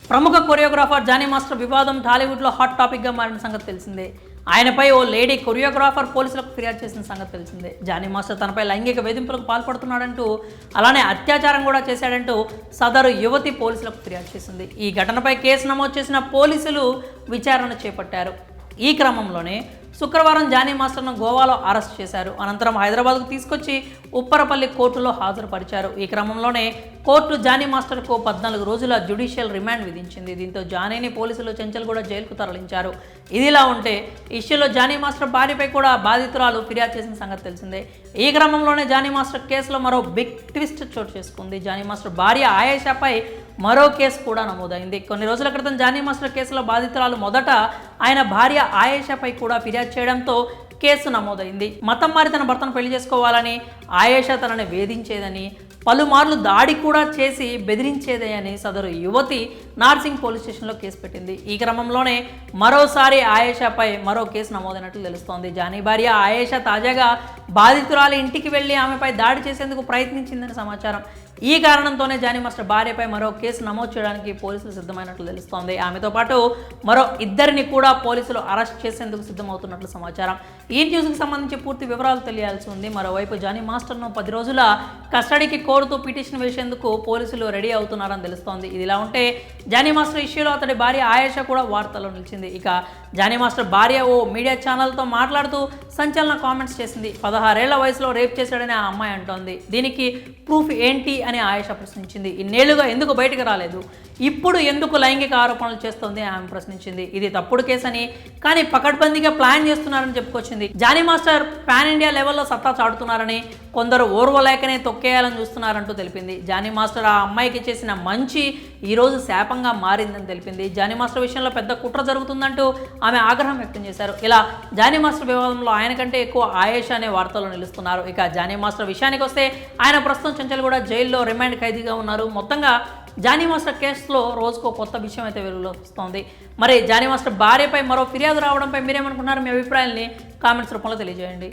ప్రముఖ choreographer Johnny master వివాదం టాలీవుడ్లో హాట్ టాపిక్గా మారిన సంగతి తెలిసిందే. ఆయనపై ఓ లేడీ కొరియోగ్రాఫర్ పోలీసులకు ఫిర్యాదు చేసిన సంగతి తెలిసిందే. జానీ మాస్టర్ తనపై లైంగిక వేధింపులకు పాల్పడుతున్నాడంటూ, అలానే అత్యాచారం కూడా చేశాడంటూ సదరు యువతి పోలీసులకు ఫిర్యాదు చేసింది. ఈ ఘటనపై కేసు నమోదు చేసిన పోలీసులు విచారణ చేపట్టారు. ఈ క్రమంలోనే శుక్రవారం జానీ మాస్టర్ను గోవాలో అరెస్ట్ చేశారు. అనంతరం హైదరాబాద్కు తీసుకొచ్చి ఉప్పరపల్లి కోర్టులో హాజరుపరిచారు. ఈ క్రమంలోనే కోర్టు జానీ మాస్టర్కు 14 రోజుల జ్యుడిషియల్ రిమాండ్ విధించింది. దీంతో జానీని పోలీసులు చెంచల్గూడ జైలుకు తరలించారు. ఇదిలా ఉంటే ఇష్యూలో జానీ మాస్టర్ భార్యపై కూడా బాధితురాలు ఫిర్యాదు చేసిన సంగతి తెలిసిందే. ఈ క్రమంలోనే జానీ మాస్టర్ కేసులో మరో బిగ్ ట్విస్ట్ చోటు చేసుకుంది. జానీ మాస్టర్ భార్య ఆయేషాపై మరో కేసు కూడా నమోదైంది. కొన్ని రోజుల క్రితం జానీ మాస్టర్ కేసులో బాధితురాలు మొదట ఆయన భార్య ఆయేషాపై కూడా ఫిర్యాదు చేయడంతో కేసు నమోదైంది. మతం మారి తన భర్తను పెళ్లి చేసుకోవాలని, ఆయేషా తనని వేధించేదని, పలుమార్లు దాడి కూడా చేసి బెదిరించేదని సదరు యువతి నార్సింగ్ పోలీస్ స్టేషన్లో కేసు పెట్టింది. ఈ క్రమంలోనే మరోసారి ఆయేషాపై మరో కేసు నమోదైనట్లు తెలుస్తోంది. జానీ భార్య ఆయేషా తాజాగా బాధితురాలి ఇంటికి వెళ్లి ఆమెపై దాడి చేసేందుకు ప్రయత్నించిందని సమాచారం. ఈ కారణంతోనే జానీ మాస్టర్ భార్యపై మరో కేసు నమోదు చేయడానికి పోలీసులు సిద్ధమైనట్లు తెలుస్తోంది. ఆమెతో పాటు మరో ఇద్దరిని కూడా పోలీసులు అరెస్ట్ చేసేందుకు సిద్ధమవుతున్నట్లు సమాచారం. ఈ న్యూస్కి సంబంధించి పూర్తి వివరాలు తెలియాల్సి ఉంది. మరోవైపు జానీ మాస్టర్ను 10 రోజుల కస్టడీకి కోరుతూ పిటిషన్ వేసేందుకు పోలీసులు రెడీ అవుతున్నారని తెలుస్తోంది. ఇదిలా ఉంటే జానీ మాస్టర్ ఇష్యూలో అతడి భార్య ఆయేషా కూడా వార్తల్లో నిలిచింది. ఇక జానీ మాస్టర్ భార్య ఓ మీడియా ఛానల్తో మాట్లాడుతూ సంచలన కామెంట్స్ చేసింది. 16 ఏళ్ల వయసులో రేప్ చేశాడని ఆ అమ్మాయి అంటోంది. దీనికి ప్రూఫ్ ఏంటి అని ఆయేషా ప్రశ్నించింది. ఇన్నేళ్లుగా ఎందుకు బయటకు రాలేదు, ఇప్పుడు ఎందుకు లైంగిక ఆరోపణలు చేస్తోంది ఆమె ప్రశ్నించింది. ఇది తప్పుడు కేసని, కానీ పకడ్బందీగా ప్లాన్ చేస్తున్నారని చెప్పుకొచ్చింది. జానీ మాస్టర్ పాన్ ఇండియా లెవెల్లో సత్తా చాటుతున్నారని, కొందరు ఓర్వలేకనే తొక్కేయాలని చూస్తున్నారంటూ తెలిపింది. జానీ మాస్టర్ ఆ అమ్మాయికి చేసిన మంచి ఈరోజు శాపంగా మారిందని తెలిపింది. జానీ మాస్టర్ విషయంలో పెద్ద కుట్ర జరుగుతుందంటూ ఆమె ఆగ్రహం వ్యక్తం చేశారు. ఇలా జానీ మాస్టర్ వివాదంలో ఆయన కంటే ఎక్కువ ఆయేషా అనే వార్తల్లో నిలుస్తున్నారు. ఇక జానీ మాస్టర్ విషయానికి వస్తే ఆయన ప్రస్తుతం చెంచల్గూడ జైల్లో రిమాండ్ ఖైదీగా ఉన్నారు. మొత్తంగా జానీ మాస్టర్ కేసులో రోజుకో కొత్త విషయం అయితే వెలుగులోకి వస్తోంది. మరి జానీ మాస్టర్ భార్యపై మరో ఫిర్యాదు రావడంపై మీరేమనుకున్నారు? మీ అభిప్రాయాన్ని కామెంట్స్ రూపంలో తెలియజేయండి.